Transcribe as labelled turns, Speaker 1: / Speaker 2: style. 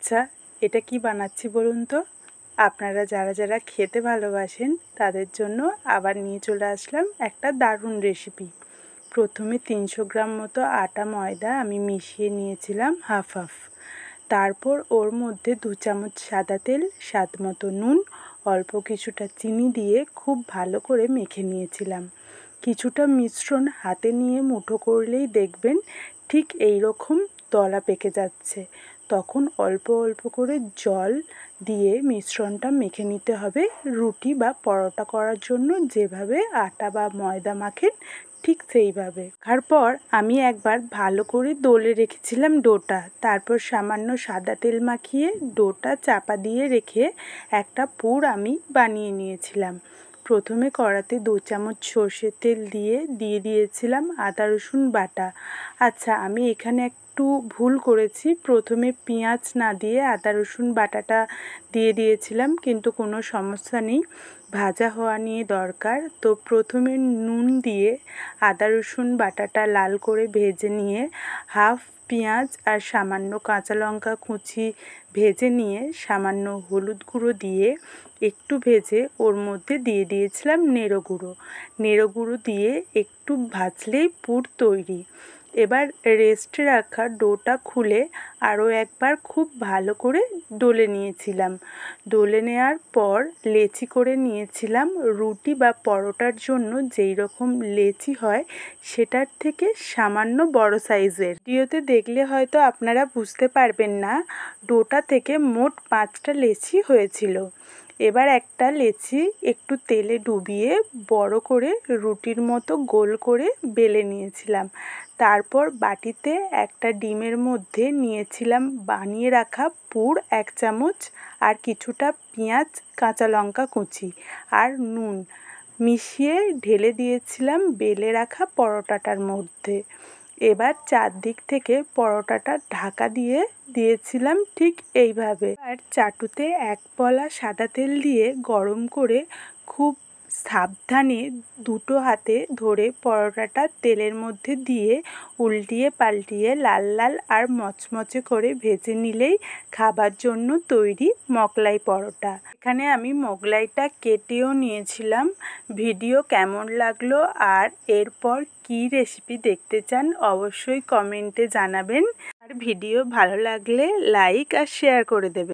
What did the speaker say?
Speaker 1: আচ্ছা, এটা কি বানাচ্ছি বলুন তো? আপনারা যারা যারা খেতে ভালোবাসেন তাদের জন্য আবার নিয়ে চলে আসলাম একটা দারুণ রেসিপি। প্রথমে 300 গ্রাম মতো আটা ময়দা আমি মিশিয়ে নিয়েছিলাম হাফ হাফ। তারপর ওর মধ্যে 2 চামচ সাদা তেল, স্বাদ মতো নুন, অল্প কিছুটা চিনি দিয়ে খুব ভালো করে মেখে নিয়েছিলাম। কিছুটা মিশ্রণ হাতে নিয়ে মুঠো করলেই দেখবেন ঠিক এই রকম দলা পেকে যাচ্ছে। তখন অল্প অল্প করে জল দিয়ে মিশ্রণটা মেখে নিতে হবে। রুটি বা পরোটা করার জন্য যেভাবে আটা বা ময়দা মাখেন ঠিক সেইভাবে। তারপর আমি একবার ভালো করে দলে রেখেছিলাম ডোটা। তারপর সামান্য সাদা তেল মাখিয়ে ডোটা চাপা দিয়ে রেখে একটা পুর আমি বানিয়ে নিয়েছিলাম। প্রথমে কড়াতে 2 চামচ সর্ষের তেল দিয়ে দিয়েছিলাম আদা রসুন বাটা। আচ্ছা, আমি এখানে একটু ভুল করেছি, প্রথমে পেঁয়াজ না দিয়ে আদা রসুন বাটাটা দিয়েছিলাম, কিন্তু কোনো সমস্যা নেই, ভাজা হওয়া নিয়ে দরকার। তো প্রথমে নুন দিয়ে আদা রসুন বাটাটা লাল করে ভেজে নিয়ে হাফ পেঁয়াজ আর সামান্য কাঁচা লঙ্কা কুচি ভেজে নিয়ে সামান্য হলুদ গুঁড়ো দিয়ে একটু ভেজে ওর মধ্যে দিয়েছিলাম নেড়ো গুঁড়ো দিয়ে একটু ভাজলেই পুর তৈরি। এবার রেস্টে রাখা ডোটা খুলে আরও একবার খুব ভালো করে ডলে নিয়েছিলাম। ডলে নেওয়ার পর লেচি করে নিয়েছিলাম। রুটি বা পরোটার জন্য যেই রকম লেচি হয় সেটার থেকে সামান্য বড় সাইজের। ভিডিওতে দেখলে হয়তো আপনারা বুঝতে পারবেন না, ডোটা থেকে মোট 5টা লেচি হয়েছিল। এবার একটা লেচি একটু তেলে ডুবিয়ে বড় করে রুটির মতো গোল করে বেলে নিয়েছিলাম। তারপর বাটিতে একটা ডিমের মধ্যে নিয়েছিলাম বানিয়ে রাখা পুর 1 চামচ আর কিছুটা পেঁয়াজ, কাঁচা লঙ্কা কুচি আর নুন মিশিয়ে ঢেলে দিয়েছিলাম বেলে রাখা পরোটাটার মধ্যে। এবার চারদিক থেকে পরোটাটা ঢাকা দিয়েছিলাম ঠিক এইভাবে। আর চাটুতে 1 পলা সাদা তেল দিয়ে গরম করে খুব সাবধানে দুটো হাতে ধরে পরোটাটা তেলের মধ্যে দিয়ে উল্টিয়ে পাল্টিয়ে লাল লাল আর মচমচে করে ভেজে নিলেই খাবার জন্য তৈরি মোগলাই পরোটা। এখানে আমি মোগলাইটা কেটেও নিয়েছিলাম। ভিডিও কেমন লাগলো আর এরপর কী রেসিপি দেখতে চান অবশ্যই কমেন্টে জানাবেন। আর ভিডিও ভালো লাগলে লাইক আর শেয়ার করে দেবেন।